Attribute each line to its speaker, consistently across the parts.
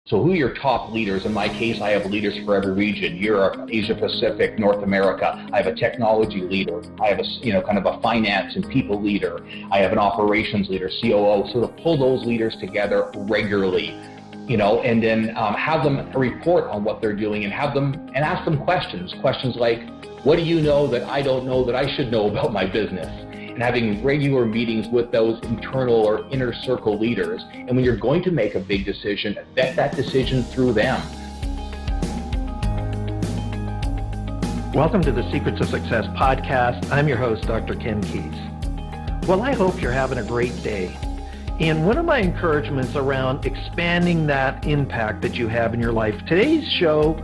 Speaker 1: So who are your top leaders? In my case, I have leaders for every region. Europe, Asia Pacific, North America. I have a technology leader. I have a, kind of a finance and people leader. I have an operations leader, COO. So to pull those leaders together regularly, and then have them report on what they're doing and ask them questions like, what do you know that I don't know that I should know about my business? And having regular meetings with those internal or inner circle leaders. And when you're going to make a big decision, vet that decision through them.
Speaker 2: Welcome to the Secrets of Success podcast. I'm your host, Dr. Ken Keis. Well, I hope you're having a great day. And one of my encouragements around expanding that impact that you have in your life, today's show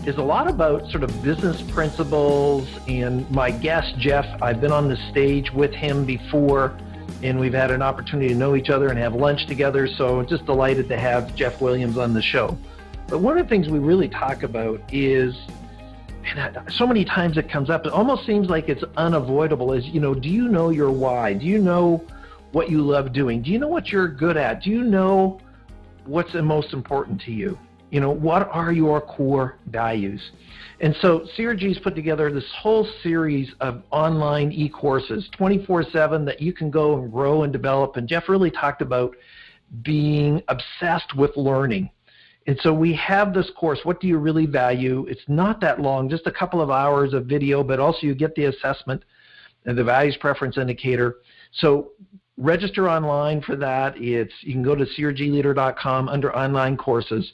Speaker 2: is a lot about sort of business principles, and my guest, Jeff, I've been on the stage with him before, and we've had an opportunity to know each other and have lunch together, so I'm just delighted to have Jeff Williams on the show. But one of the things we really talk about is, and so many times it comes up, it almost seems like it's unavoidable, is, do you know your why? Do you know what you love doing? Do you know what you're good at? Do you know what's the most important to you? What are your core values? And so CRG's put together this whole series of online e-courses, 24/7, that you can go and grow and develop. And Jeff really talked about being obsessed with learning. And so we have this course, What Do You Really Value? It's not that long, just a couple of hours of video, but also you get the assessment and the values preference indicator. So register online for that. You can go to crgleader.com under online courses.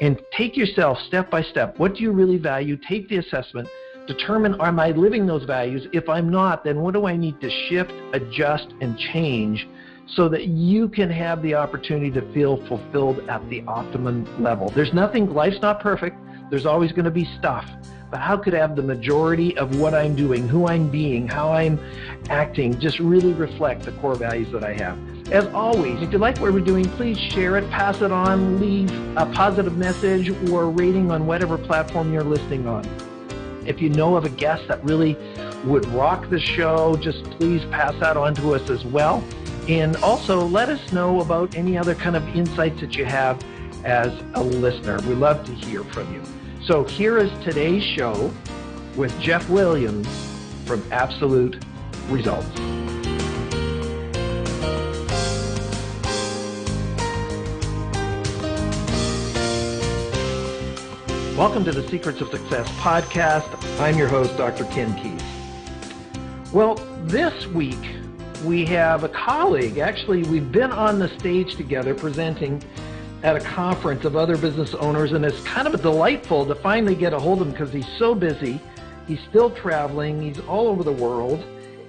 Speaker 2: And take yourself step by step. What do you really value? Take the assessment. Determine, am I living those values? If I'm not, then what do I need to shift, adjust, and change so that you can have the opportunity to feel fulfilled at the optimum level? Life's not perfect. There's always going to be stuff. But how could I have the majority of what I'm doing, who I'm being, how I'm acting, just really reflect the core values that I have? As always, if you like what we're doing, please share it, pass it on, leave a positive message or a rating on whatever platform you're listening on. If you know of a guest that really would rock the show, just please pass that on to us as well. And also let us know about any other kind of insights that you have as a listener. We love to hear from you. So here is today's show with Jeff Williams from Absolute Results. Welcome to the Secrets of Success podcast. I'm your host, Dr. Ken Keis. Well, this week we have a colleague. Actually, we've been on the stage together presenting at a conference of other business owners, and it's kind of delightful to finally get a hold of him because he's so busy. He's still traveling. He's all over the world.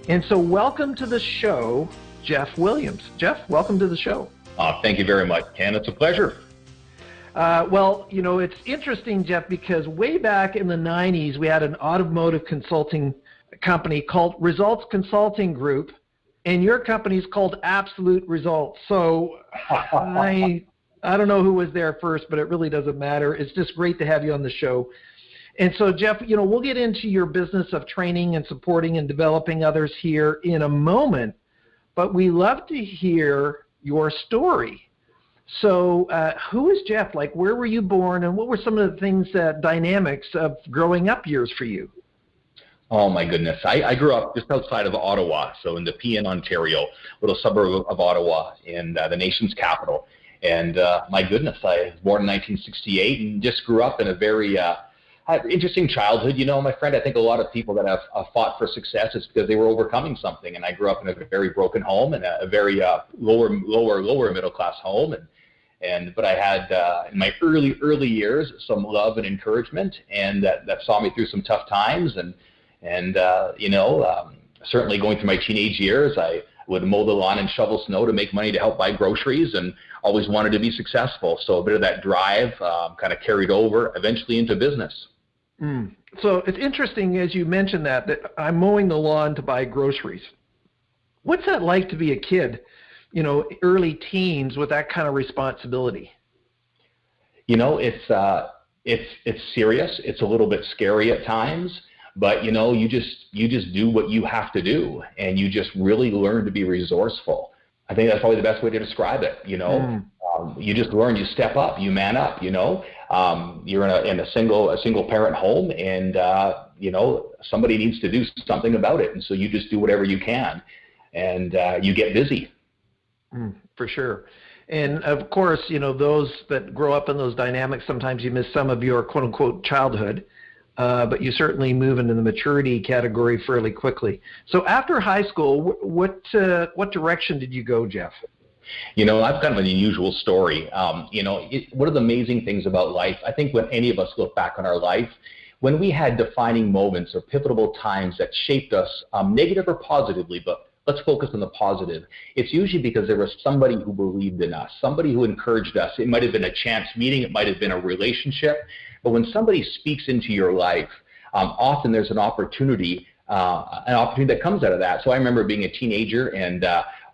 Speaker 2: And so welcome to the show, Jeff Williams. Jeff, welcome to the show.
Speaker 1: Thank you very much, Ken. It's a pleasure.
Speaker 2: Well, it's interesting, Jeff, because way back in the 90s, we had an automotive consulting company called Results Consulting Group, and your company's called Absolute Results. So I don't know who was there first, but it really doesn't matter. It's just great to have you on the show. And so, Jeff, we'll get into your business of training and supporting and developing others here in a moment, but we love to hear your story. So who is Jeff? Like, where were you born, and what were some of the things, dynamics of growing up years for you?
Speaker 1: Oh, my goodness. I grew up just outside of Ottawa, so in the PN, Ontario, little suburb of Ottawa in the nation's capital. And my goodness, I was born in 1968 and just grew up in a very interesting childhood. My friend, I think a lot of people that have fought for success is because they were overcoming something. And I grew up in a very broken home and a very lower middle class home. But I had in my early years some love and encouragement, and that saw me through some tough times. Certainly going through my teenage years, I would mow the lawn and shovel snow to make money to help buy groceries, and always wanted to be successful. So a bit of that drive kind of carried over eventually into business.
Speaker 2: So it's interesting, as you mentioned that I'm mowing the lawn to buy groceries. What's that like to be a kid, early teens with that kind of responsibility?
Speaker 1: It's serious. It's a little bit scary at times, but you just do what you have to do, and you just really learn to be resourceful. I think that's probably the best way to describe it. You just learn, you step up, you man up, you're in a single parent home, and somebody needs to do something about it, and so you just do whatever you can, and you get busy.
Speaker 2: For sure. And of course, those that grow up in those dynamics, sometimes you miss some of your quote unquote childhood, but you certainly move into the maturity category fairly quickly. So after high school, what direction did you go, Jeff?
Speaker 1: I've kind of an unusual story. One of the amazing things about life, I think when any of us look back on our life, when we had defining moments or pivotal times that shaped us, negative or positively, but let's focus on the positive. It's usually because there was somebody who believed in us, somebody who encouraged us. It might have been a chance meeting, it might have been a relationship, but when somebody speaks into your life, often there's an opportunity that comes out of that. So I remember being a teenager, and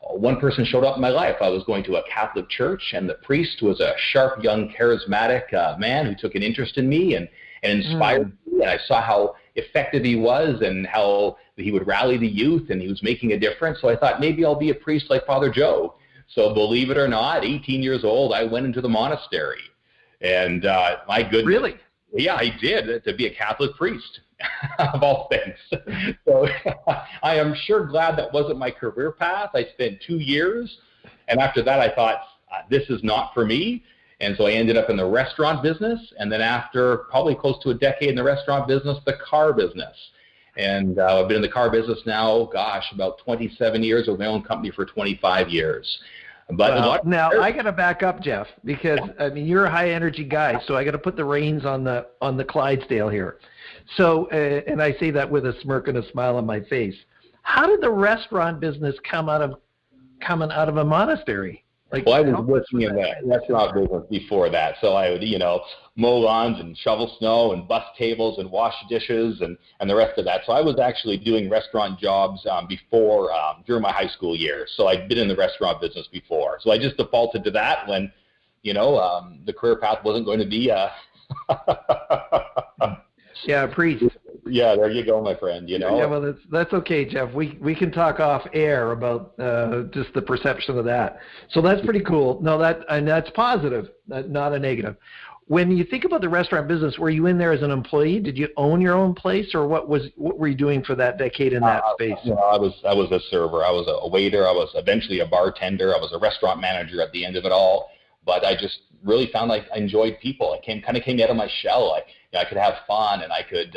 Speaker 1: one person showed up in my life. I was going to a Catholic church, and the priest was a sharp, young, charismatic man who took an interest in me and inspired me. And I saw how effective he was and how he would rally the youth, and he was making a difference. So I thought maybe I'll be a priest like Father Joe. So believe it or not, 18 years old, I went into the monastery. And my goodness.
Speaker 2: Really?
Speaker 1: Yeah, I did, to be a Catholic priest, of all things. So I am sure glad that wasn't my career path. I spent 2 years, and after that I thought, this is not for me. And so I ended up in the restaurant business, and then after probably close to a decade in the restaurant business, the car business. And I've been in the car business now, about 27 years, with my own company for 25 years. But
Speaker 2: now I got to back up, Jeff, because you're a high energy guy, so I got to put the reins on the Clydesdale here. So, and I say that with a smirk and a smile on my face. How did the restaurant business coming out of a monastery?
Speaker 1: Well, I was working in the restaurant business before that, so I would, mow lawns and shovel snow and bus tables and wash dishes and the rest of that. So I was actually doing restaurant jobs before, during my high school years. So I'd been in the restaurant business before. So I just defaulted to that when, the career path wasn't going to be
Speaker 2: yeah, priest.
Speaker 1: Yeah, there you go, my friend.
Speaker 2: Yeah, well, that's okay, Jeff. We can talk off air about just the perception of that. So that's pretty cool. No, that's positive, not a negative. When you think about the restaurant business, were you in there as an employee? Did you own your own place, or what were you doing for that decade in that space?
Speaker 1: I was a server. I was a waiter. I was eventually a bartender. I was a restaurant manager at the end of it all. But I just really found I enjoyed people. I kind of came out of my shell. I could have fun, and I could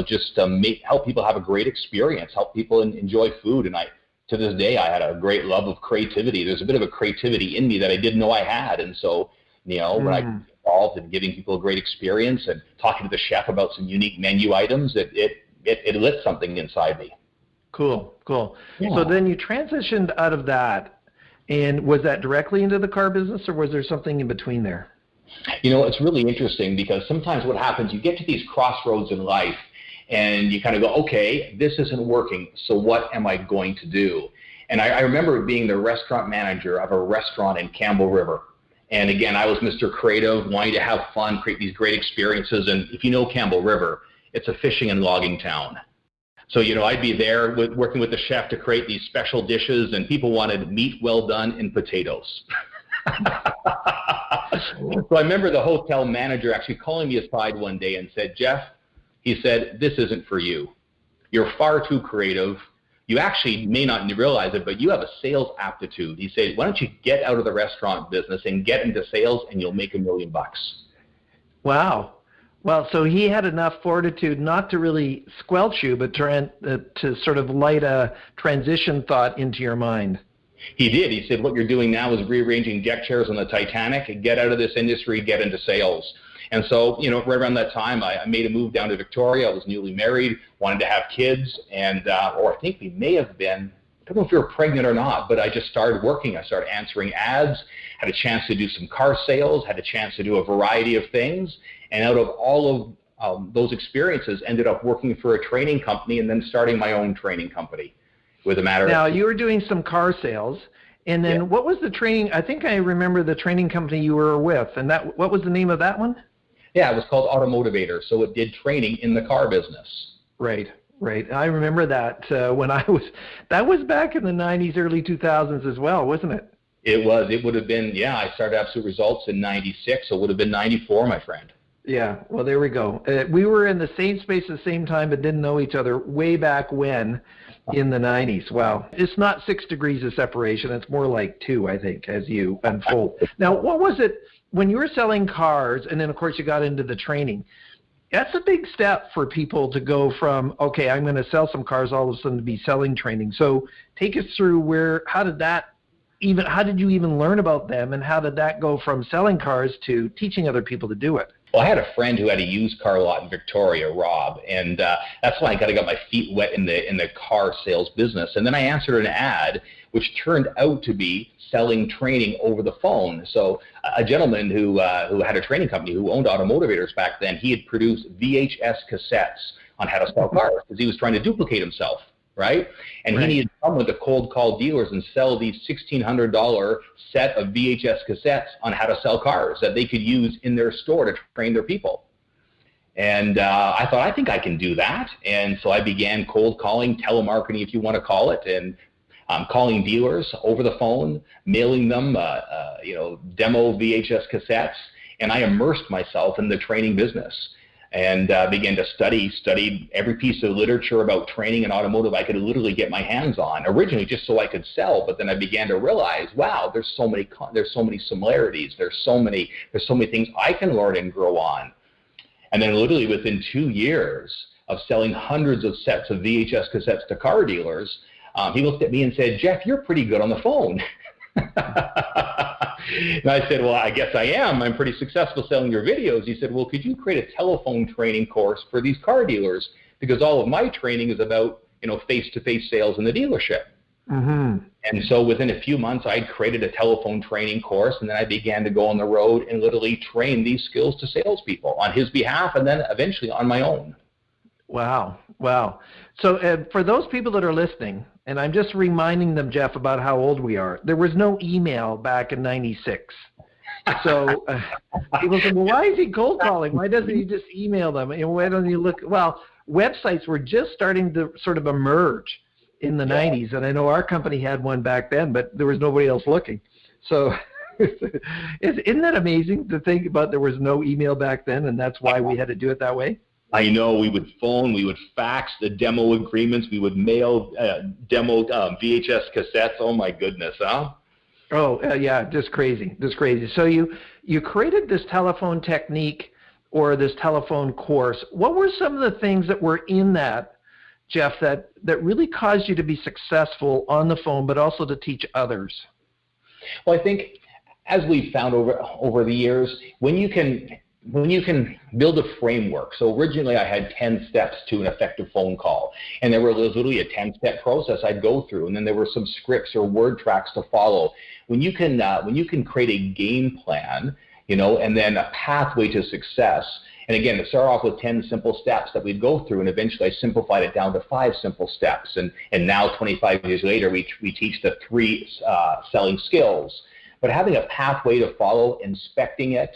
Speaker 1: just help people have a great experience, help people enjoy food. And to this day, I had a great love of creativity. There's a bit of a creativity in me that I didn't know I had. And so, when I got involved in giving people a great experience and talking to the chef about some unique menu items, it lit something inside me.
Speaker 2: Cool.
Speaker 1: Yeah.
Speaker 2: So then you transitioned out of that, and was that directly into the car business, or was there something in between there?
Speaker 1: It's really interesting because sometimes what happens, you get to these crossroads in life and you kind of go, okay, this isn't working, so what am I going to do? And I remember being the restaurant manager of a restaurant in Campbell River. And again, I was Mr. Creative, wanting to have fun, create these great experiences. And if you know Campbell River, it's a fishing and logging town. So, I'd be there working with the chef to create these special dishes, and people wanted meat well done and potatoes. So I remember the hotel manager actually calling me aside one day and said, Jeff, he said, this isn't for you. You're far too creative. You actually may not realize it, but you have a sales aptitude. He said, why don't you get out of the restaurant business and get into sales, and you'll make $1 million.
Speaker 2: Wow. Well, so he had enough fortitude not to really squelch you, but to sort of light a transition thought into your mind.
Speaker 1: He did. He said, what you're doing now is rearranging deck chairs on the Titanic. Get out of this industry, get into sales. And so, right around that time, I made a move down to Victoria. I was newly married, wanted to have kids, and or I think we may have been, I don't know if we were pregnant or not, but I just started working. I started answering ads, had a chance to do some car sales, had a chance to do a variety of things. And out of all of those experiences, ended up working for a training company and then starting my own training company. Now, you were doing some car sales, and then What was the training? I think I remember the training company you were with, and what was the name of that one? Yeah, it was called Automotivator, so it did training in the car business.
Speaker 2: Right. I remember that that was back in the 90s, early 2000s as well, wasn't it?
Speaker 1: It was. It would have been, I started Absolute Results in 96, so it would have been 94, my friend.
Speaker 2: Yeah, well, there we go. We were in the same space at the same time, but didn't know each other way back when in the 90s. Wow. It's not 6 degrees of separation. It's more like 2, I think, as you unfold. Now, what was it when you were selling cars, and then, of course, you got into the training? That's a big step for people to go from, okay, I'm going to sell some cars, all of a sudden to be selling training. So take us through how did you even learn about them, and how did that go from selling cars to teaching other people to do it?
Speaker 1: Well, I had a friend who had a used car lot in Victoria, Rob, and that's when I got my feet wet in the car sales business. And then I answered an ad, which turned out to be selling training over the phone. So a gentleman who had a training company who owned Automotivators back then, he had produced VHS cassettes on how to sell cars because he was trying to duplicate himself, right? And he needed someone to cold call dealers and sell these $1,600 set of VHS cassettes on how to sell cars that they could use in their store to train their people. And I thought, I think I can do that. And so I began cold calling, telemarketing, if you want to call it, and calling dealers over the phone, mailing them, demo VHS cassettes. And I immersed myself in the training business. And began to study every piece of literature about training and automotive I could literally get my hands on. Originally, just so I could sell, but then I began to realize, wow, there's so many similarities. There's so many things I can learn and grow on. And then, literally within 2 years of selling hundreds of sets of VHS cassettes to car dealers, he looked at me and said, "Jeff, you're pretty good on the phone." And I said, "Well, I guess I am. I'm pretty successful selling your videos." He said, "Well, could you create a telephone training course for these car dealers? Because all of my training is about, face-to-face sales in the dealership."
Speaker 2: Mm-hmm.
Speaker 1: And so within a few months, I created a telephone training course, and then I began to go on the road and literally train these skills to salespeople on his behalf, and then eventually on my own.
Speaker 2: Wow. So for those people that are listening, and I'm just reminding them, Jeff, about how old we are. There was no email back in 96. So people said, well, why is he cold calling? Why doesn't he just email them? And why don't you look? Well, websites were just starting to sort of emerge in the 90s. And I know our company had one back then, but there was nobody else looking. So isn't that amazing to think about there was no email back then, and that's why we had to do it that way?
Speaker 1: I know. We would phone, we would fax the demo agreements, we would mail demo VHS cassettes. Oh my goodness, huh?
Speaker 2: Oh yeah, just crazy. So you created this telephone technique or this telephone course. What were some of the things that were in that, Jeff, that really caused you to be successful on the phone, but also to teach others?
Speaker 1: Well, I think as we've found over the years, when you can build a framework. So originally I had 10 steps to an effective phone call, and there was literally a 10-step process I'd go through, and then there were some scripts or word tracks to follow. When you can create a game plan, and then a pathway to success. And again, it started off with 10 simple steps that we'd go through, and eventually I simplified it down to 5 simple steps. And now 25 years later, we teach the 3 selling skills. But having a pathway to follow, inspecting it,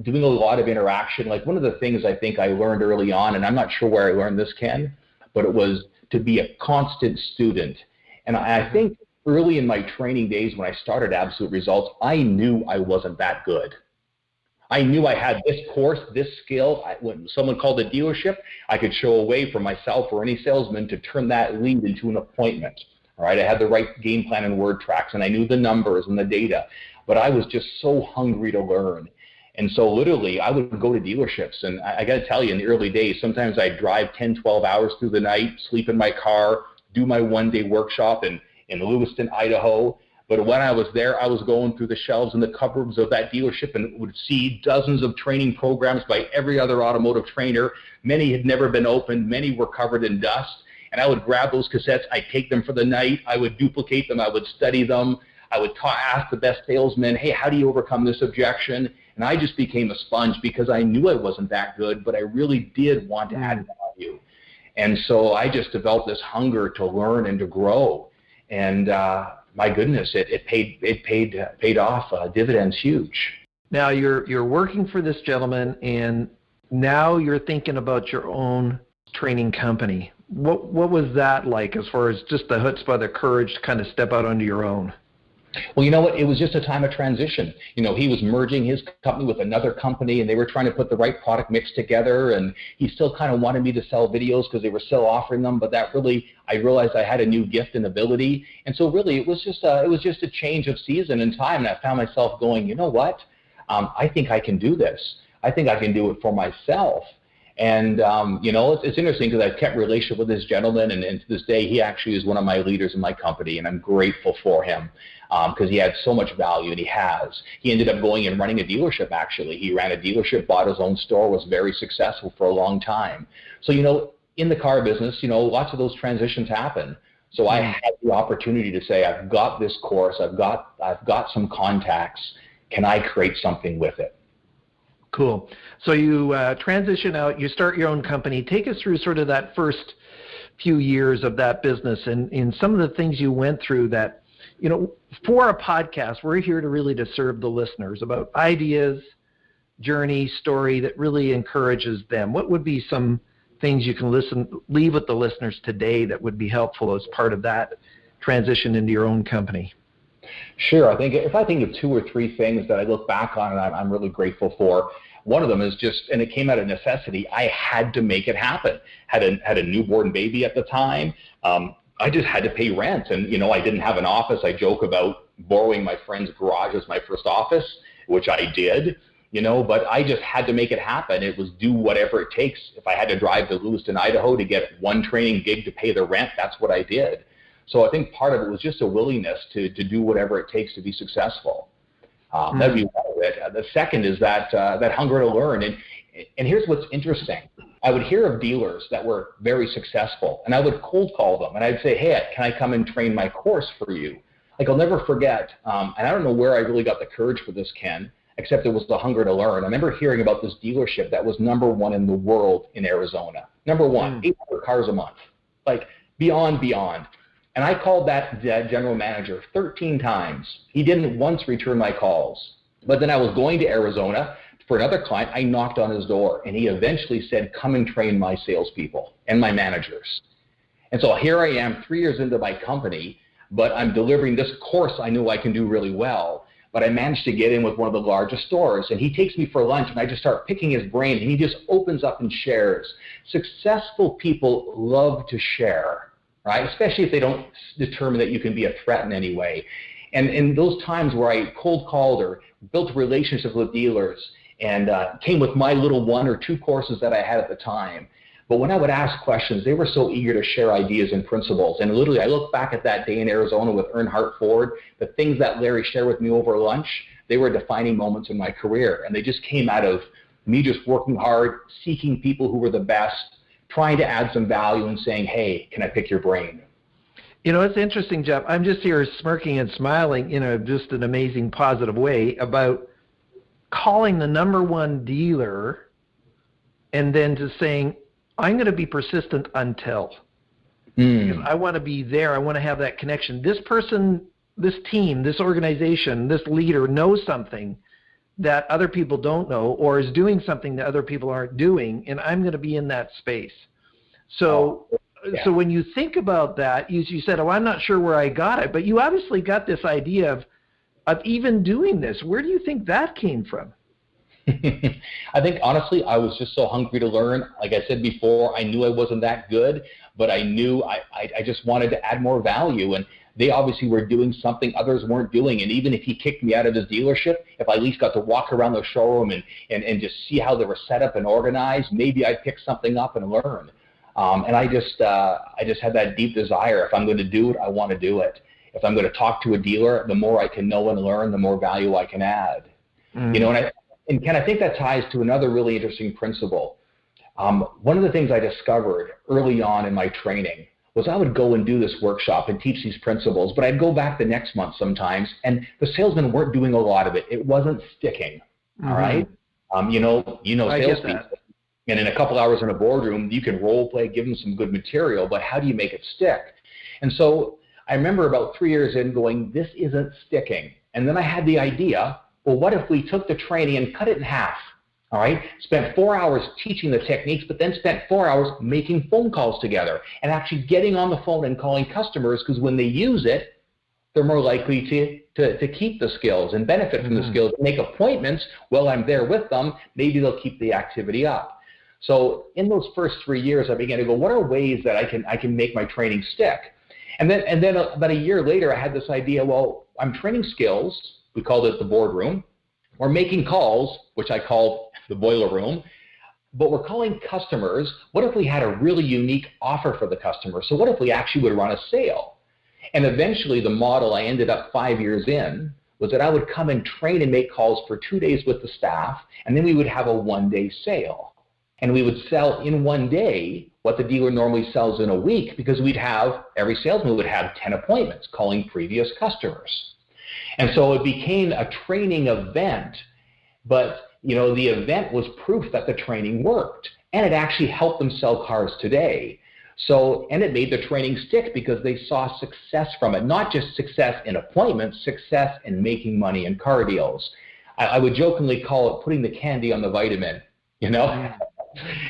Speaker 1: doing a lot of interaction. Like one of the things I think I learned early on, and I'm not sure where I learned this, Ken, but it was to be a constant student. And I think early in my training days when I started Absolute Results, I knew I wasn't that good. I knew I had this course, this skill. When someone called a dealership, I could show a way for myself or any salesman to turn that lead into an appointment. All right, I had the right game plan and word tracks, and I knew the numbers and the data, but I was just so hungry to learn. And so literally I would go to dealerships, and I got to tell you, in the early days, sometimes I'd drive 10, 12 hours through the night, sleep in my car, do my one-day workshop in Lewiston, Idaho. But when I was there, I was going through the shelves and the cupboards of that dealership and would see dozens of training programs by every other automotive trainer. Many had never been opened. Many were covered in dust. And I would grab those cassettes. I'd take them for the night. I would duplicate them. I would study them. I would ask the best salesmen, hey, how do you overcome this objection? And I just became a sponge because I knew I wasn't that good, but I really did want to add value. And so I just developed this hunger to learn and to grow. And my goodness, it paid off, dividends huge.
Speaker 2: Now you're working for this gentleman, and now you're thinking about your own training company. What was that like, as far as just the chutzpah, the courage to kind of step out onto your own?
Speaker 1: Well, you know what? It was just a time of transition. He was merging his company with another company, and they were trying to put the right product mix together. And he still kind of wanted me to sell videos because they were still offering them. But I realized I had a new gift and ability. And so really, it was just a change of season and time. And I found myself going, you know what? I think I can do this. I think I can do it for myself. And, it's interesting because I've kept a relationship with this gentleman, and to this day, he actually is one of my leaders in my company, and I'm grateful for him because he had so much value, and he has. He ended up going and running a dealership, actually. He ran a dealership, bought his own store, was very successful for a long time. So, in the car business, lots of those transitions happen. So I had the opportunity to say, I've got this course, I've got some contacts. Can I create something with it?
Speaker 2: Cool. So you transition out, you start your own company. Take us through sort of that first few years of that business and some of the things you went through that, for a podcast, we're here to really to serve the listeners about ideas, journey, story that really encourages them. What would be some things you can leave with the listeners today that would be helpful as part of that transition into your own company?
Speaker 1: Sure. I think if I think of 2 or 3 things that I look back on and I'm really grateful for, one of them is and it came out of necessity, I had to make it happen. Had a newborn baby at the time. I just had to pay rent, and I didn't have an office. I joke about borrowing my friend's garage as my first office, which I did. But I just had to make it happen. It was do whatever it takes. If I had to drive to Lewiston, Idaho to get one training gig to pay the rent, that's what I did. So I think part of it was just a willingness to do whatever it takes to be successful. That'd be one of it. The second is that hunger to learn. And here's what's interesting. I would hear of dealers that were very successful, and I would cold call them, and I'd say, hey, can I come and train my course for you? Like, I'll never forget, and I don't know where I really got the courage for this, Ken, except it was the hunger to learn. I remember hearing about this dealership that was #1 in the world in Arizona. #1, 800 cars a month, like beyond. And I called that general manager 13 times. He didn't once return my calls. But then I was going to Arizona for another client. I knocked on his door, and he eventually said, come and train my salespeople and my managers. And so here I am 3 years into my company, but I'm delivering this course I knew I can do really well. But I managed to get in with one of the largest stores, and he takes me for lunch, and I just start picking his brain, and he just opens up and shares. Successful people love to share. Right? Especially if they don't determine that you can be a threat in any way. And in those times where I cold called or built relationships with dealers and came with my little 1 or 2 courses that I had at the time. But when I would ask questions, they were so eager to share ideas and principles. And literally, I look back at that day in Arizona with Earnhardt Ford, the things that Larry shared with me over lunch, they were defining moments in my career. And they just came out of me just working hard, seeking people who were the best, trying to add some value and saying, hey, can I pick your brain?
Speaker 2: It's interesting, Jeff. I'm just here smirking and smiling in just an amazing positive way about calling the #1 dealer and then just saying, I'm going to be persistent until. Because I want to be there. I want to have that connection. This person, this team, this organization, this leader knows something that other people don't know or is doing something that other people aren't doing, and I'm going to be in that space. So so when you think about that, you said, I'm not sure where I got it, but you obviously got this idea of even doing this. Where do you think that came from?
Speaker 1: I think, honestly, I was just so hungry to learn. Like I said before, I knew I wasn't that good, but I knew I just wanted to add more value. And they obviously were doing something others weren't doing. And even if he kicked me out of his dealership, if I at least got to walk around the showroom and just see how they were set up and organized, maybe I'd pick something up and learn. And I just had that deep desire. If I'm going to do it, I want to do it. If I'm going to talk to a dealer, the more I can know and learn, the more value I can add. And Ken, I think that ties to another really interesting principle. One of the things I discovered early on in my training was I would go and do this workshop and teach these principles, but I'd go back the next month sometimes, and the salesmen weren't doing a lot of it. It wasn't sticking, all right? Salespeople. And in a couple hours in a boardroom, you can role play, give them some good material, but how do you make it stick? And so I remember about 3 years in going, this isn't sticking. And then I had the idea, well, what if we took the training and cut it in half? All right, spent 4 hours teaching the techniques, but then spent 4 hours making phone calls together and actually getting on the phone and calling customers, because when they use it, they're more likely to to keep the skills and benefit from the skills, make appointments while I'm there with them. Maybe they'll keep the activity up. So in those first 3 years, I began to go, what are ways that I can make my training stick? And then about a year later, I had this idea, well, I'm training skills. We called it the boardroom. We're making calls, which I called the boiler room. But we're calling customers. What if we had a really unique offer for the customer? So what if we actually would run a sale? And eventually the model I ended up 5 years in was that I would come and train and make calls for 2 days with the staff, and then we would have a one-day sale. And we would sell in 1 day what the dealer normally sells in a week, because every salesman would have 10 appointments calling previous customers. And so it became a training event, but the event was proof that the training worked, and it actually helped them sell cars today. So, and it made the training stick because they saw success from it, not just success in appointments, success in making money in car deals. I would jokingly call it putting the candy on the vitamin,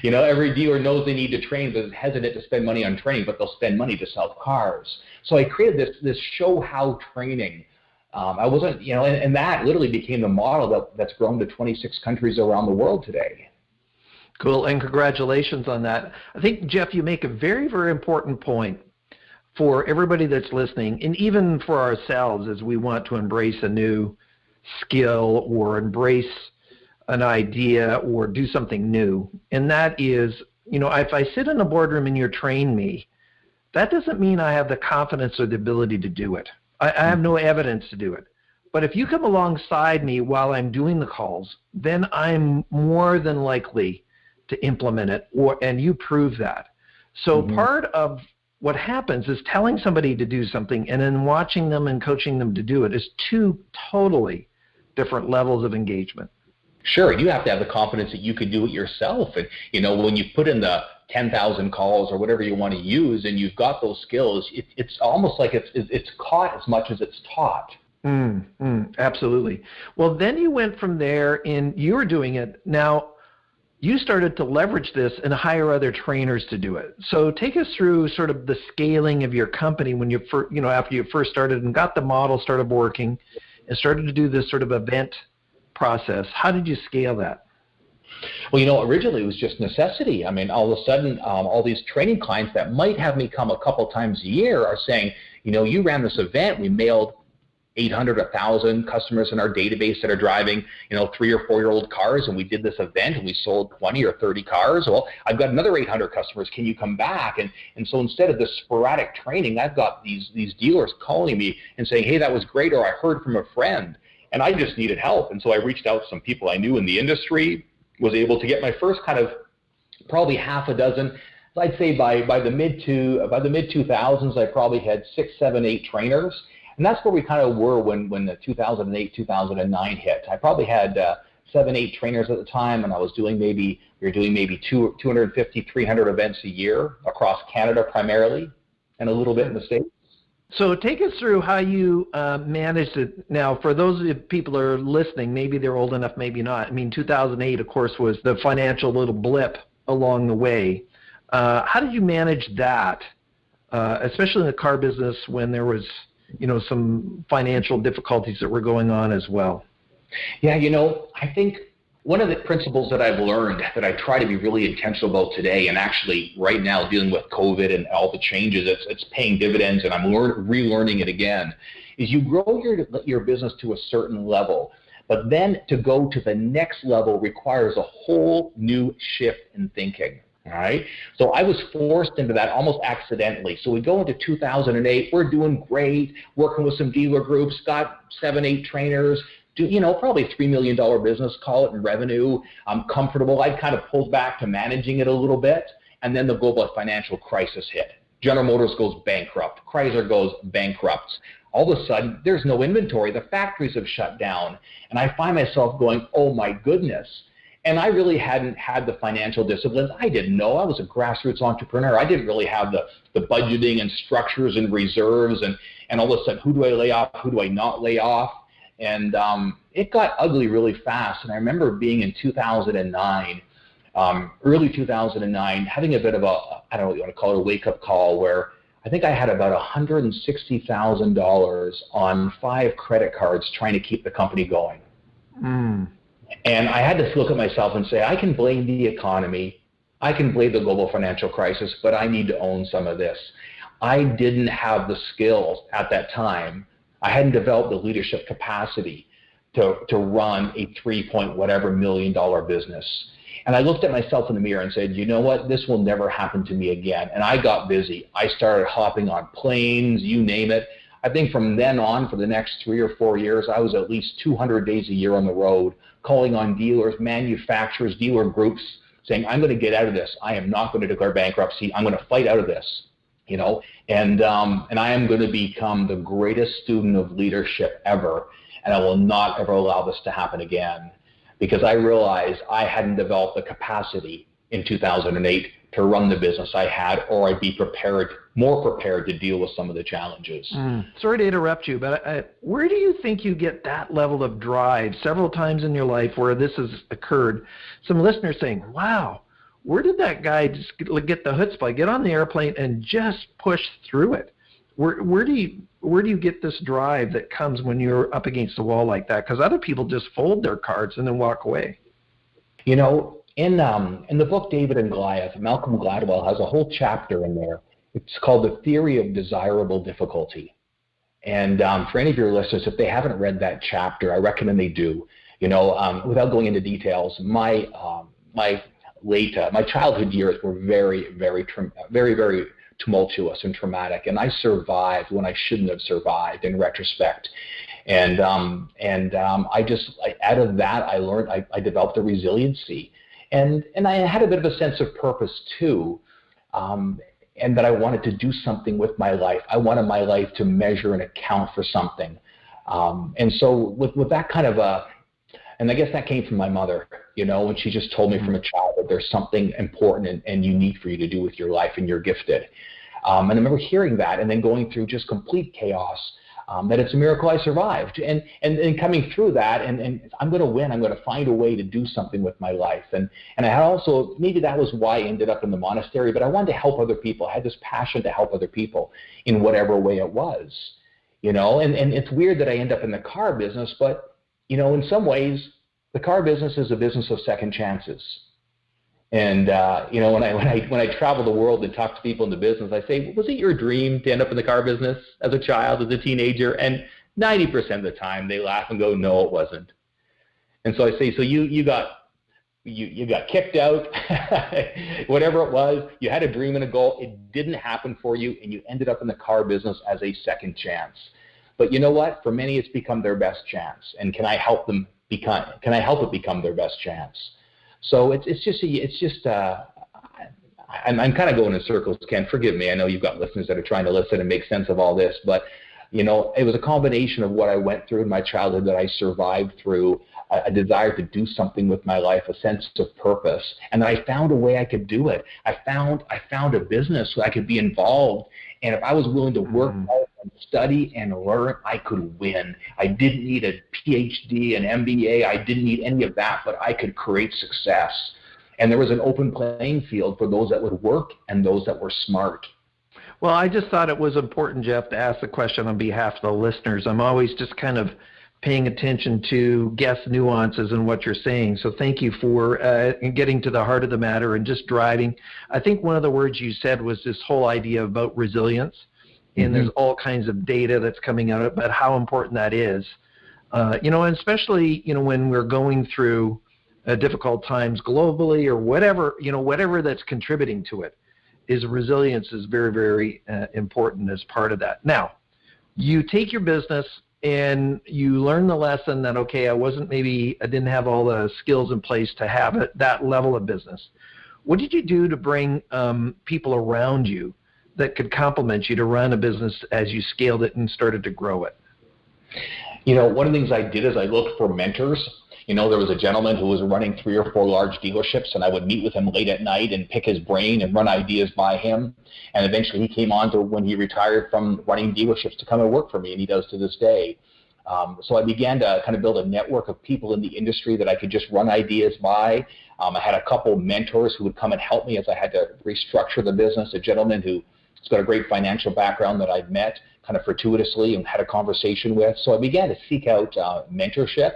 Speaker 1: Every dealer knows they need to train, but is hesitant to spend money on training, but they'll spend money to sell cars. So I created this show how training. I wasn't, and that literally became the model that's grown to 26 countries around the world today.
Speaker 2: Cool, and congratulations on that. I think, Jeff, you make a very, very important point for everybody that's listening, and even for ourselves as we want to embrace a new skill or embrace an idea or do something new. And that is, if I sit in a boardroom and you train me, that doesn't mean I have the confidence or the ability to do it. I have no evidence to do it. But if you come alongside me while I'm doing the calls, then I'm more than likely to implement it, and you prove that. So part of what happens is telling somebody to do something and then watching them and coaching them to do it is two totally different levels of engagement.
Speaker 1: Sure, you have to have the confidence that you can do it yourself. And, when you put in the 10,000 calls or whatever you want to use and you've got those skills, it's almost like it's caught as much as it's taught.
Speaker 2: Absolutely. Well, then you went from there and you were doing it. Now, you started to leverage this and hire other trainers to do it. So take us through sort of the scaling of your company when after you first started and got the model started working and started to do this sort of event process. How did you scale that?
Speaker 1: Well, originally it was just necessity. I mean, all of a sudden, all these training clients that might have me come a couple times a year are saying, you ran this event, we mailed 800, 1,000 customers in our database that are driving, 3 or 4-year-old cars, and we did this event and we sold 20 or 30 cars. Well, I've got another 800 customers. Can you come back? And so instead of this sporadic training, I've got these dealers calling me and saying, hey, that was great, or I heard from a friend, and I just needed help. And so I reached out to some people I knew in the industry, was able to get my first kind of probably half a dozen. I'd say by the mid 2000s, I probably had 6, 7, 8 trainers. And that's where we kind of were when the 2008, 2009 hit. I probably had 7, 8 trainers at the time, and we were doing maybe 250, 300 events a year across Canada primarily, and a little bit in the States.
Speaker 2: So take us through how you managed it. Now, for those people that are listening, maybe they're old enough, maybe not. 2008, of course, was the financial little blip along the way. How did you manage that, especially in the car business when there was some financial difficulties that were going on as well?
Speaker 1: Yeah, I think one of the principles that I've learned that I try to be really intentional about today, and actually right now dealing with COVID and all the changes, it's paying dividends, and I'm relearning it again, is you grow your business to a certain level, but then to go to the next level requires a whole new shift in thinking. All right. So I was forced into that almost accidentally. So we go into 2008. We're doing great, working with some dealer groups, got 7, 8 trainers, probably $3 million business, call it, in revenue. I'm comfortable. I kind of pulled back to managing it a little bit. And then the global financial crisis hit. General Motors goes bankrupt. Chrysler goes bankrupt. All of a sudden, there's no inventory. The factories have shut down. And I find myself going, oh my goodness. And I really hadn't had the financial disciplines. I didn't know. I was a grassroots entrepreneur. I didn't really have the budgeting and structures and reserves. And all of a sudden, who do I lay off? Who do I not lay off? And it got ugly really fast. And I remember being in 2009, early 2009, having a bit of I don't know what you want to call it, a wake-up call, where I think I had about $160,000 on 5 credit cards trying to keep the company going. And I had to look at myself and say, I can blame the economy, I can blame the global financial crisis, but I need to own some of this. I didn't have the skills at that time. I hadn't developed the leadership capacity to run a $3 million business. And I looked at myself in the mirror and said, you know what, this will never happen to me again. And I got busy. I started hopping on planes, you name it. I think from then on, for the next 3 or 4 years, I was at least 200 days a year on the road, calling on dealers, manufacturers, dealer groups, saying, I'm going to get out of this. I am not going to declare bankruptcy. I'm going to fight out of this, you know, and I am going to become the greatest student of leadership ever, and I will not ever allow this to happen again, because I realized I hadn't developed the capacity in 2008 to run the business I had, or I'd be more prepared to deal with some of the challenges.
Speaker 2: Sorry to interrupt you, but where do you think you get that level of drive several times in your life where this has occurred? Some listeners saying, wow, where did that guy just get the chutzpah, get on the airplane and just push through it? Where do you get this drive that comes when you're up against the wall like that? Because other people just fold their cards and then walk away.
Speaker 1: You know, in the book David and Goliath, Malcolm Gladwell has a whole chapter in there. It's called The Theory of Desirable Difficulty. And for any of your listeners, if they haven't read that chapter, I recommend they do. You know, without going into details, my childhood years were very, very tumultuous and traumatic, and I survived when I shouldn't have survived in retrospect. And out of that, I learned, I developed a resiliency, and I had a bit of a sense of purpose too, and that I wanted to do something with my life. I wanted my life to measure and account for something. And so with that kind of and I guess that came from my mother, you know, when she just told me from a child that there's something important and unique for you to do with your life, and you're gifted. And I remember hearing that and then going through just complete chaos, that it's a miracle I survived. And coming through that, and I'm going to win. I'm going to find a way to do something with my life. And I had also, maybe that was why I ended up in the monastery, but I wanted to help other people. I had this passion to help other people in whatever way it was, you know. And it's weird that I end up in the car business, but, you know, in some ways, the car business is a business of second chances. And you know, when I travel the world and talk to people in the business, I say, was it your dream to end up in the car business as a child, as a teenager? And 90% of the time, they laugh and go, no, it wasn't. And so I say, so you got kicked out, whatever it was. You had a dream and a goal. It didn't happen for you, and you ended up in the car business as a second chance. But you know what? For many, it's become their best chance. And can I help it become their best chance? So I'm kind of going in circles, Ken. Forgive me. I know you've got listeners that are trying to listen and make sense of all this, but you know, it was a combination of what I went through in my childhood that I survived through, a desire to do something with my life, a sense of purpose, and that I found a way I could do it. I found a business where I could be involved, and if I was willing to work hard and study and learn, I could win. I didn't need a PhD, an MBA. I didn't need any of that, but I could create success. And there was an open playing field for those that would work and those that were smart.
Speaker 2: Well, I just thought it was important, Jeff, to ask the question on behalf of the listeners. I'm always just kind of paying attention to guest nuances in what you're saying. So thank you for getting to the heart of the matter and just driving. I think one of the words you said was this whole idea about resilience. And there's all kinds of data that's coming out about how important that is. You know, and especially, you know, when we're going through difficult times globally or whatever, you know, whatever that's contributing to it, is resilience is very, very important as part of that. Now, you take your business and you learn the lesson that, okay, I didn't have all the skills in place to have that level of business. What did you do to bring people around you that could complement you to run a business as you scaled it and started to grow it?
Speaker 1: You know, one of the things I did is I looked for mentors. You know, there was a gentleman who was running 3 or 4 large dealerships, and I would meet with him late at night and pick his brain and run ideas by him. And eventually he came on to, when he retired from running dealerships, to come and work for me, and he does to this day. So I began to kind of build a network of people in the industry that I could just run ideas by. I had a couple mentors who would come and help me as I had to restructure the business. A gentleman who He's got a great financial background that I'd met kind of fortuitously and had a conversation with. So I began to seek out mentorship.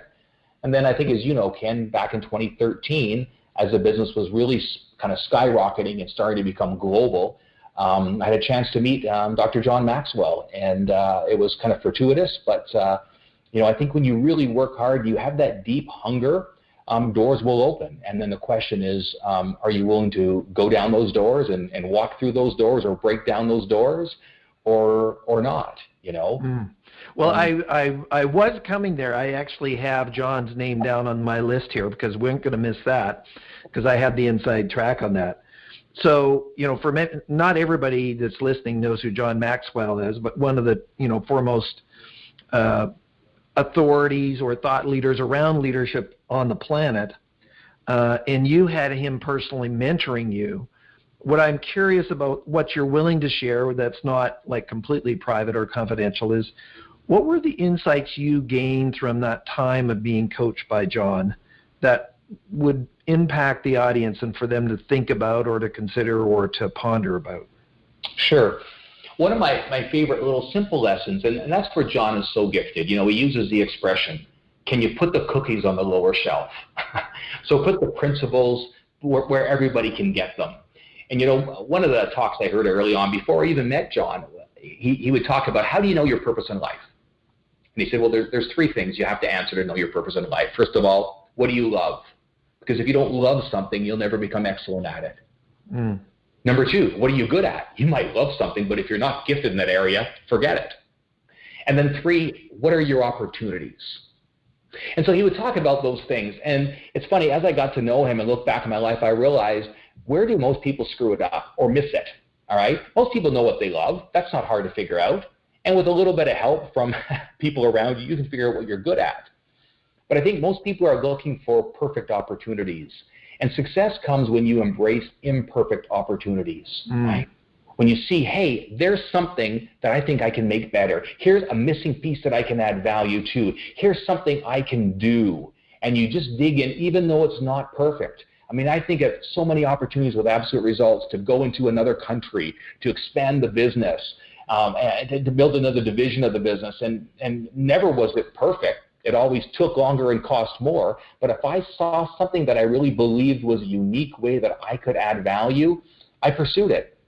Speaker 1: And then I think, as you know, Ken, back in 2013, as the business was really kind of skyrocketing and starting to become global, I had a chance to meet Dr. John Maxwell, and it was kind of fortuitous, but I think when you really work hard, you have that deep hunger, doors will open. And then the question is, are you willing to go down those doors and walk through those doors or break down those doors or not,
Speaker 2: Well, I was coming there. I actually have John's name down on my list here because we weren't going to miss that because I had the inside track on that. So, for not everybody that's listening knows who John Maxwell is, but one of the, foremost authorities or thought leaders around leadership on the planet, and you had him personally mentoring you. What I'm curious about, what you're willing to share that's not like completely private or confidential, is what were the insights you gained from that time of being coached by John that would impact the audience and for them to think about or to consider or to ponder about?
Speaker 1: Sure. One of my favorite little simple lessons, and that's where John is so gifted. He uses the expression, can you put the cookies on the lower shelf? So put the principles where everybody can get them. And one of the talks I heard early on before I even met John, he would talk about, how do you know your purpose in life? And he said, well, there's three things you have to answer to know your purpose in life. First of all, what do you love? Because if you don't love something, you'll never become excellent at it. Number two, what are you good at? You might love something, but if you're not gifted in that area, forget it. And then three, what are your opportunities? And so he would talk about those things. And it's funny, as I got to know him and look back in my life, I realized, where do most people screw it up or miss it? All right? Most people know what they love. That's not hard to figure out. And with a little bit of help from people around you, you can figure out what you're good at. But I think most people are looking for perfect opportunities. And success comes when you embrace imperfect opportunities, right? When you see, hey, there's something that I think I can make better. Here's a missing piece that I can add value to. Here's something I can do. And you just dig in, even though it's not perfect. I mean, I think of so many opportunities with absolute results to go into another country, to expand the business, and to build another division of the business. And never was it perfect. It always took longer and cost more. But if I saw something that I really believed was a unique way that I could add value, I pursued it.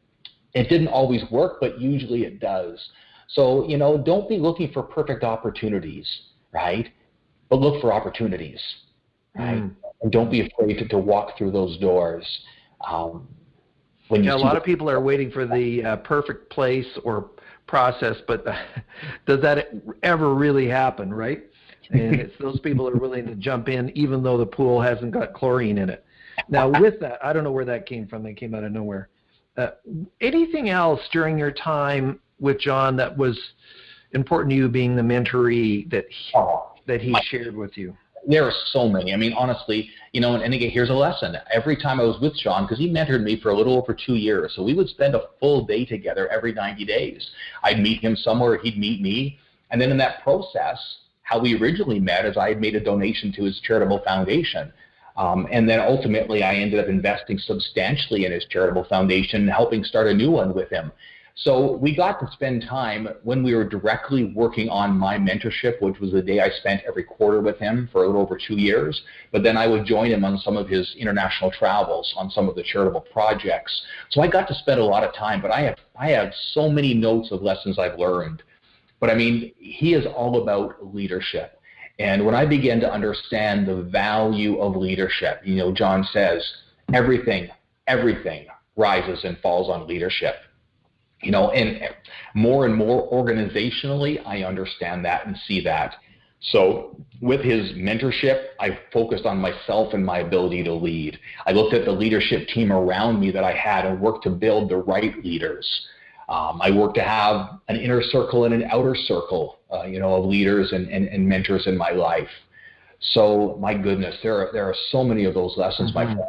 Speaker 1: It didn't always work, but usually it does. So, don't be looking for perfect opportunities, right? But look for opportunities, right? And don't be afraid to walk through those doors. When you
Speaker 2: a lot of people are waiting for the perfect place or process, but does that ever really happen, right? And it's those people are willing to jump in even though the pool hasn't got chlorine in it. Now, with that, I don't know where that came from. That came out of nowhere. Anything else during your time with John that was important to you, being the mentoree that he shared with you?
Speaker 1: There are so many. I mean, honestly, and again, here's a lesson. Every time I was with John, because he mentored me for a little over 2 years, so we would spend a full day together every 90 days. I'd meet him somewhere, he'd meet me, and then in that process, how we originally met is I had made a donation to his charitable foundation. And then ultimately I ended up investing substantially in his charitable foundation and helping start a new one with him. So we got to spend time when we were directly working on my mentorship, which was the day I spent every quarter with him for a little over 2 years. But then I would join him on some of his international travels, on some of the charitable projects. So I got to spend a lot of time, but I have so many notes of lessons I've learned. But I mean, he is all about leadership. And when I began to understand the value of leadership, John says, everything rises and falls on leadership. And more and more organizationally, I understand that and see that. So with his mentorship, I focused on myself and my ability to lead. I looked at the leadership team around me that I had and worked to build the right leaders. I worked to have an inner circle and an outer circle, of leaders and mentors in my life. So my goodness, there are so many of those lessons, my friend.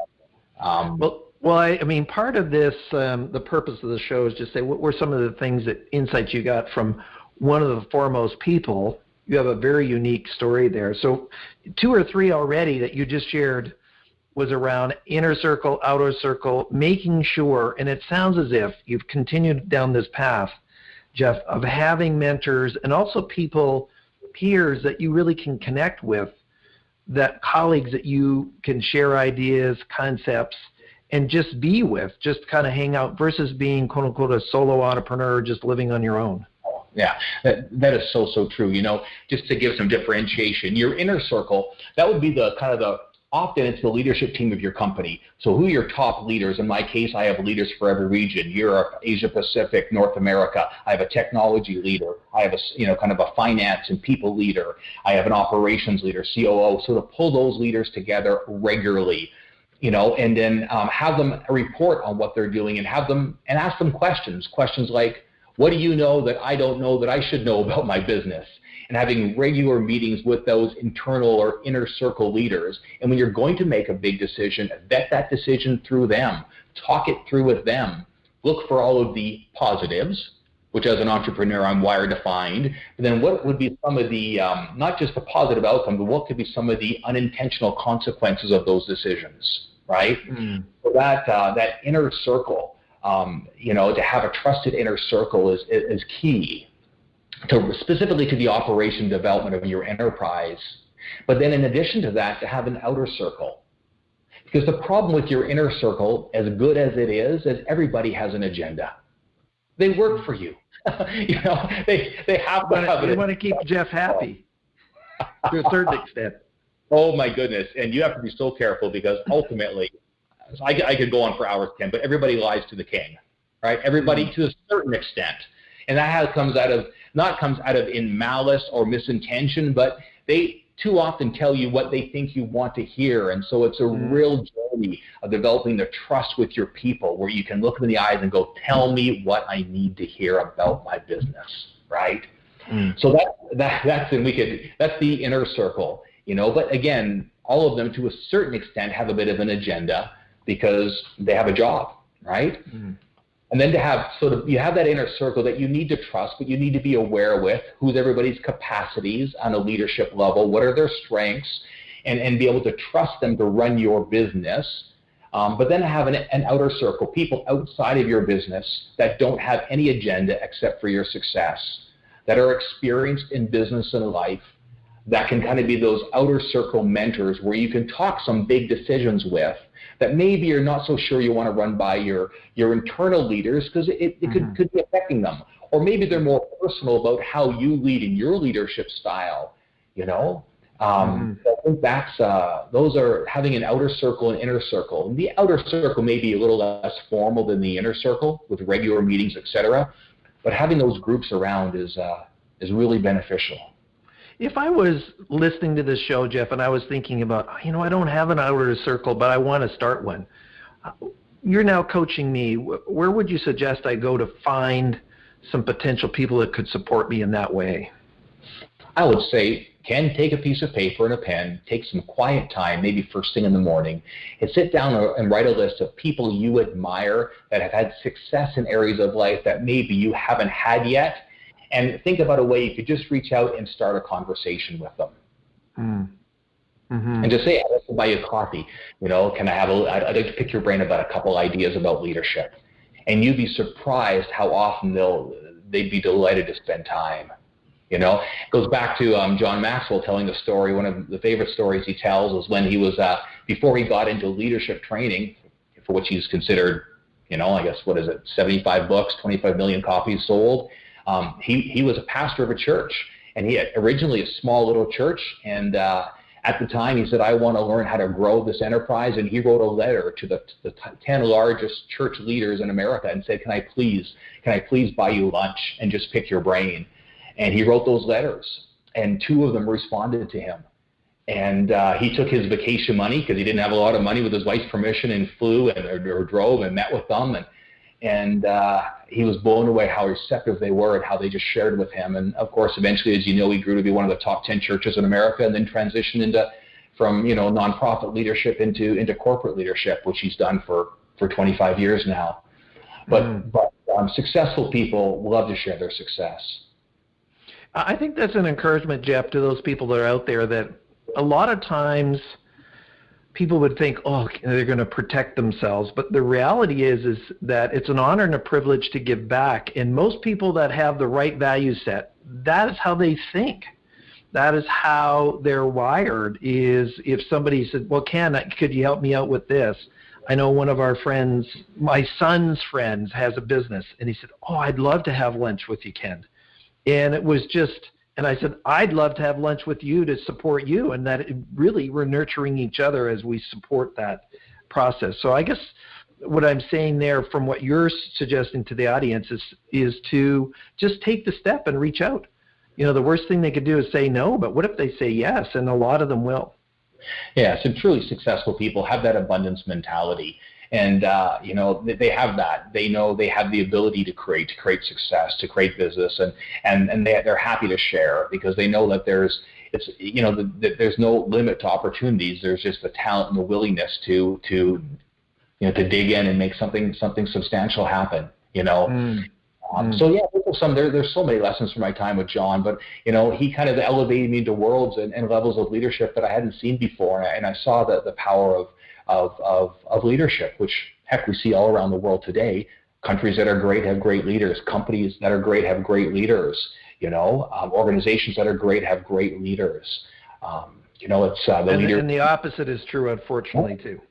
Speaker 2: Well, I mean, part of this, the purpose of the show is just say, what were some of the insights you got from one of the foremost people? You have a very unique story there. So 2 or 3 already that you just shared. was around inner circle, outer circle, making sure, and it sounds as if you've continued down this path, Jeff, of having mentors and also people, peers that you really can connect with, that colleagues that you can share ideas, concepts, and just be with, just kind of hang out versus being, quote unquote, a solo entrepreneur, just living on your own.
Speaker 1: Yeah, that is so true. Just to give some differentiation, your inner circle, that would be often it's the leadership team of your company. So who are your top leaders? In my case, I have leaders for every region: Europe, Asia Pacific, North America. I have a technology leader. I have a finance and people leader. I have an operations leader, COO. So to pull those leaders together regularly, and then have them report on what they're doing and ask them questions like, what do you know that I don't know that I should know about my business? And having regular meetings with those internal or inner circle leaders. And when you're going to make a big decision, vet that decision through them, talk it through with them, look for all of the positives, which as an entrepreneur I'm wired to find, but then what would be some of the, not just the positive outcome, but what could be some of the unintentional consequences of those decisions, right? So that inner circle, to have a trusted inner circle is key. Specifically to the operation development of your enterprise. But then in addition to that, to have an outer circle. Because the problem with your inner circle, as good as it is everybody has an agenda. They work for you. They have to have it.
Speaker 2: You want to keep Jeff happy to a certain extent.
Speaker 1: Oh my goodness. And you have to be so careful because ultimately, I could go on for hours, Ken, but everybody lies to the king, right? Everybody to a certain extent. And that comes out of in malice or misintention, but they too often tell you what they think you want to hear. And so it's a real journey of developing the trust with your people where you can look them in the eyes and go, tell me what I need to hear about my business, right? So that's the inner circle, but again, all of them to a certain extent have a bit of an agenda because they have a job, right? And then you have that inner circle that you need to trust, but you need to be aware with who's everybody's capacities on a leadership level, what are their strengths, and be able to trust them to run your business. But then have an outer circle, people outside of your business that don't have any agenda except for your success, that are experienced in business and life, that can kind of be those outer circle mentors where you can talk some big decisions with, that maybe you're not so sure you want to run by your internal leaders because it could be affecting them. Or maybe they're more personal about how you lead in your leadership style, So I think those are having an outer circle and inner circle. And the outer circle may be a little less formal than the inner circle with regular meetings, etc. But having those groups around is really beneficial.
Speaker 2: If I was listening to this show, Jeff, and I was thinking about, I don't have an outer circle, but I want to start one. You're now coaching me. Where would you suggest I go to find some potential people that could support me in that way?
Speaker 1: I would say, Ken, take a piece of paper and a pen, take some quiet time, maybe first thing in the morning, and sit down and write a list of people you admire that have had success in areas of life that maybe you haven't had yet. And think about a way you could just reach out and start a conversation with them. And just say, I'd like to buy you a coffee. Can I I'd like to pick your brain about a couple ideas about leadership. And you'd be surprised how often they'd be delighted to spend time. It goes back to John Maxwell telling the story. One of the favorite stories he tells is when he was, before he got into leadership training, for which he's considered, I guess, 75 books, 25 million copies sold. He was a pastor of a church, and he had originally a small little church, and at the time he said, I want to learn how to grow this enterprise, and he wrote a letter to the 10 largest church leaders in America and said, can I please buy you lunch and just pick your brain? And he wrote those letters, and 2 of them responded to him. And he took his vacation money because he didn't have a lot of money with his wife's permission and flew or drove and met with them, and he was blown away how receptive they were and how they just shared with him. And of course, eventually, as you know, he grew to be one of the top 10 churches in America, and then transitioned from nonprofit leadership into corporate leadership, which he's done for 25 years now. But successful people love to share their success.
Speaker 2: I think that's an encouragement, Jeff, to those people that are out there, that a lot of times people would think, oh, they're going to protect themselves. But the reality is that it's an honor and a privilege to give back. And most people that have the right value set, that is how they think. That is how they're wired, is if somebody said, well, Ken, could you help me out with this? I know one of our friends, my son's friends, has a business. And he said, oh, I'd love to have lunch with you, Ken. And it was just, and I said, I'd love to have lunch with you to support you. And that really we're nurturing each other as we support that process. So I guess what I'm saying there from what you're suggesting to the audience is to just take the step and reach out. You know, the worst thing they could do is say no, but what if they say yes? And a lot of them will.
Speaker 1: Yeah, so truly successful people have that abundance mentality. And, you know, they have that. They know they have the ability to create success, to create business, and they're happy to share because they know that there's no limit to opportunities. There's just the talent and the willingness to dig in and make something substantial happen, you know. So yeah, there's so many lessons from my time with John, but you know, he kind of elevated me into worlds and levels of leadership that I hadn't seen before, and I saw the power of leadership, which heck we see all around the world today. Countries that are great have great leaders. Companies that are great have great leaders. You know, organizations that are great have great leaders. You know, it's the leader.
Speaker 2: And the opposite is true, unfortunately, too.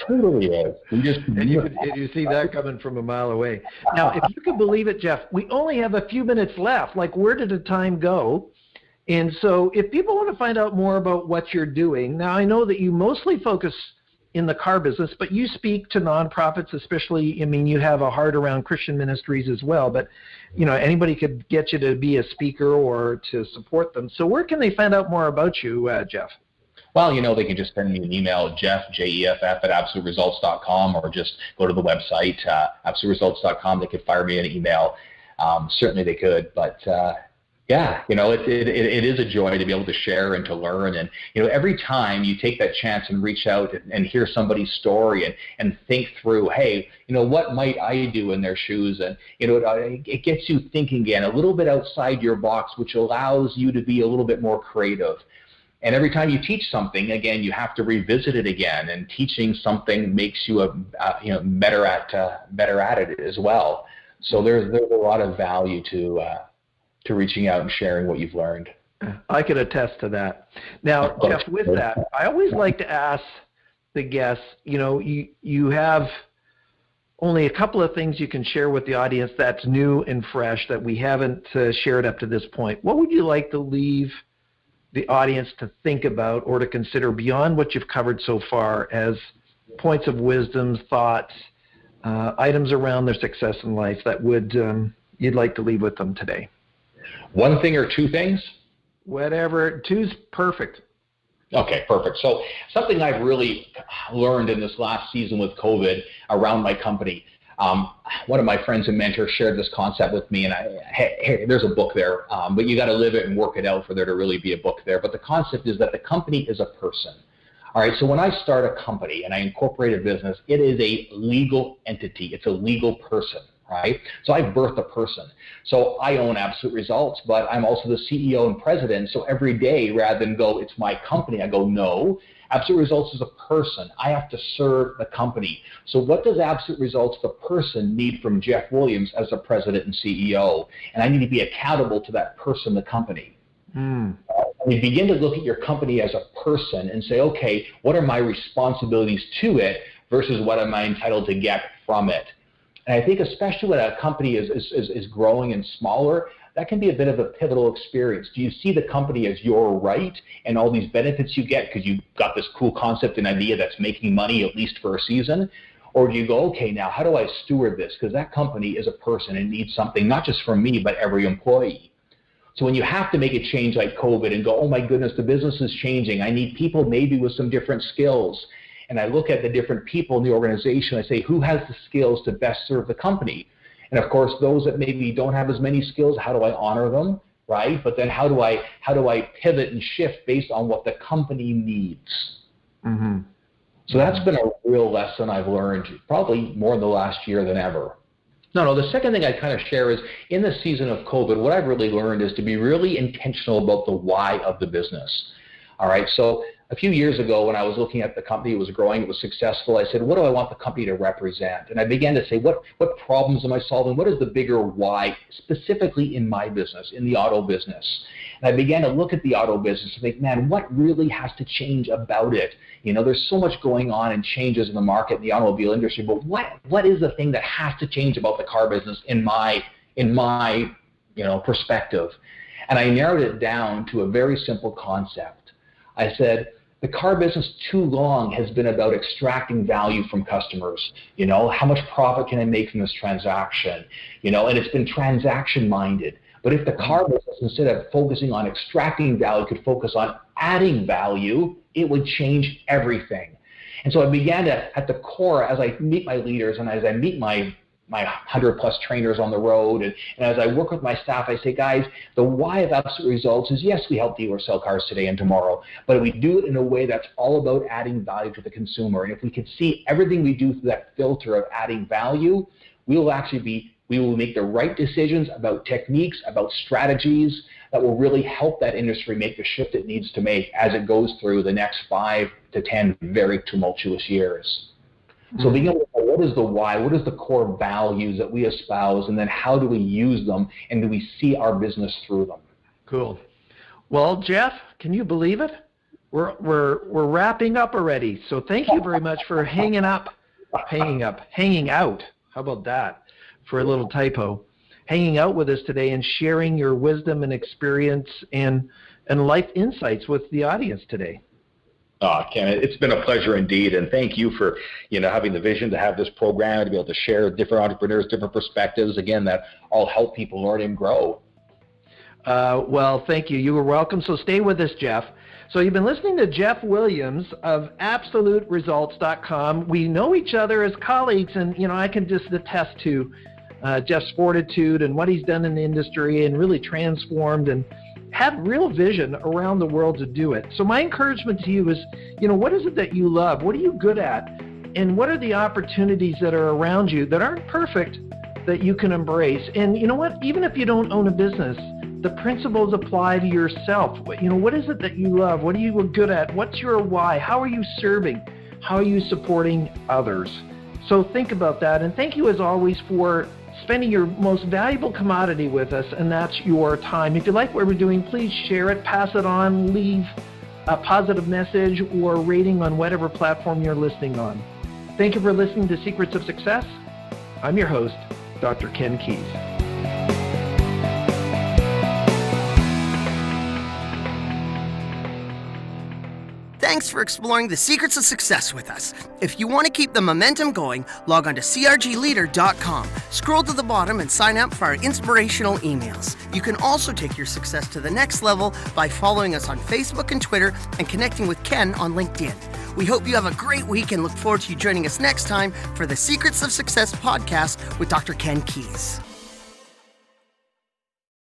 Speaker 1: Totally is.
Speaker 2: And you see that coming from a mile away. Now, if you can believe it, Jeff, we only have a few minutes left. Like, where did the time go? And so if people want to find out more about what you're doing, now I know that you mostly focus in the car business, but you speak to nonprofits, especially, I mean, you have a heart around Christian ministries as well, but, you know, anybody could get you to be a speaker or to support them. So where can they find out more about you, Jeff?
Speaker 1: Well, you know, they can just send me an email, Jeff, Jeff, @absoluteresults.com, or just go to the website, absoluteresults.com. They could fire me an email. Certainly they could. But, yeah, you know, it is a joy to be able to share and to learn. And, you know, every time you take that chance and reach out and hear somebody's story and think through, hey, you know, what might I do in their shoes? And, you know, it gets you thinking again a little bit outside your box, which allows you to be a little bit more creative. And every time you teach something, again, you have to revisit it again. And teaching something makes you better at it as well. So there's a lot of value to reaching out and sharing what you've learned.
Speaker 2: I can attest to that. Now, Jeff, with that, I always like to ask the guests, you know, you have only a couple of things you can share with the audience that's new and fresh that we haven't shared up to this point. What would you like to leave the audience to think about or to consider beyond what you've covered so far as points of wisdom, thoughts, items around their success in life that would you'd like to leave with them today?
Speaker 1: One thing or two things?
Speaker 2: Whatever. Two's perfect.
Speaker 1: Okay, perfect. So something I've really learned in this last season with COVID around my company, one of my friends and mentors shared this concept with me, and hey, there's a book there, but you got to live it and work it out for there to really be a book there. But the concept is that the company is a person. All right, so when I start a company and I incorporate a business, it is a legal entity. It's a legal person, right? So I've birthed a person. So I own Absolute Results, but I'm also the CEO and president. So every day, rather than go, it's my company, I go, no. Absolute Results is a person. I have to serve the company. So what does Absolute Results, the person, need from Jeff Williams as the president and CEO? And I need to be accountable to that person, the company. You begin to look at your company as a person and say, okay, what are my responsibilities to it versus what am I entitled to get from it? And I think especially when a company is growing and smaller, that can be a bit of a pivotal experience. Do you see the company as your right and all these benefits you get because you've got this cool concept and idea that's making money at least for a season? Or do you go, okay, now how do I steward this? Because that company is a person and needs something not just from me, but every employee. So when you have to make a change like COVID and go, oh my goodness, the business is changing. I need people maybe with some different skills. And I look at the different people in the organization. I say, who has the skills to best serve the company? And of course, those that maybe don't have as many skills, how do I honor them, right? But then how do I pivot and shift based on what the company needs? Mm-hmm. So that's been a real lesson I've learned, probably more in the last year than ever. No, the second thing I kind of share is in the season of COVID, what I've really learned is to be really intentional about the why of the business. All right, so a few years ago when I was looking at the company, it was growing, it was successful, I said, what do I want the company to represent? And I began to say, what problems am I solving? What is the bigger why, specifically in my business, in the auto business? And I began to look at the auto business and think, man, what really has to change about it? There's so much going on and changes in the market, in the automobile industry, but what is the thing that has to change about the car business in my perspective? And I narrowed it down to a very simple concept. I said, the car business too long has been about extracting value from customers. How much profit can I make from this transaction? And it's been transaction minded. But if the car business, instead of focusing on extracting value, could focus on adding value, it would change everything. And so I began to, at the core, as I meet my leaders and as I meet my 100+ trainers on the road, and as I work with my staff, I say, guys, the why of Absolute Results is, yes, we help dealers sell cars today and tomorrow, but we do it in a way that's all about adding value to the consumer. And if we could see everything we do through that filter of adding value, we will make the right decisions about techniques, about strategies that will really help that industry make the shift it needs to make as it goes through the next 5 to 10 very tumultuous years. So being able to know what is the why, what is the core values that we espouse, and then how do we use them, and do we see our business through them?
Speaker 2: Cool. Well, Jeff, can you believe it? We're wrapping up already. So thank you very much for hanging out. How about that? For a little typo, hanging out with us today and sharing your wisdom and experience and life insights with the audience today.
Speaker 1: Ken, it's been a pleasure indeed, and thank you for having the vision to have this program, to be able to share different entrepreneurs, different perspectives, again, that all help people learn and grow.
Speaker 2: Well, thank you. You were welcome. So stay with us, Jeff. So you've been listening to Jeff Williams of AbsoluteResults.com. We know each other as colleagues, and I can just attest to Jeff's fortitude and what he's done in the industry and really transformed and had real vision around the world to do it. So my encouragement to you is, what is it that you love? What are you good at? And what are the opportunities that are around you that aren't perfect that you can embrace? And you know what? Even if you don't own a business, the principles apply to yourself. What is it that you love? What are you good at? What's your why? How are you serving? How are you supporting others? So think about that. And thank you as always for spending your most valuable commodity with us, and that's your time. If you like what we're doing, please share it, pass it on, leave a positive message or rating on whatever platform you're listening on. Thank you for listening to Secrets of Success. I'm your host, Dr. Ken Keis.
Speaker 3: Thanks for exploring the secrets of success with us. If you want to keep the momentum going, log on to crgleader.com. Scroll to the bottom and sign up for our inspirational emails. You can also take your success to the next level by following us on Facebook and Twitter and connecting with Ken on LinkedIn. We hope you have a great week and look forward to you joining us next time for the Secrets of Success podcast with Dr. Ken Keis.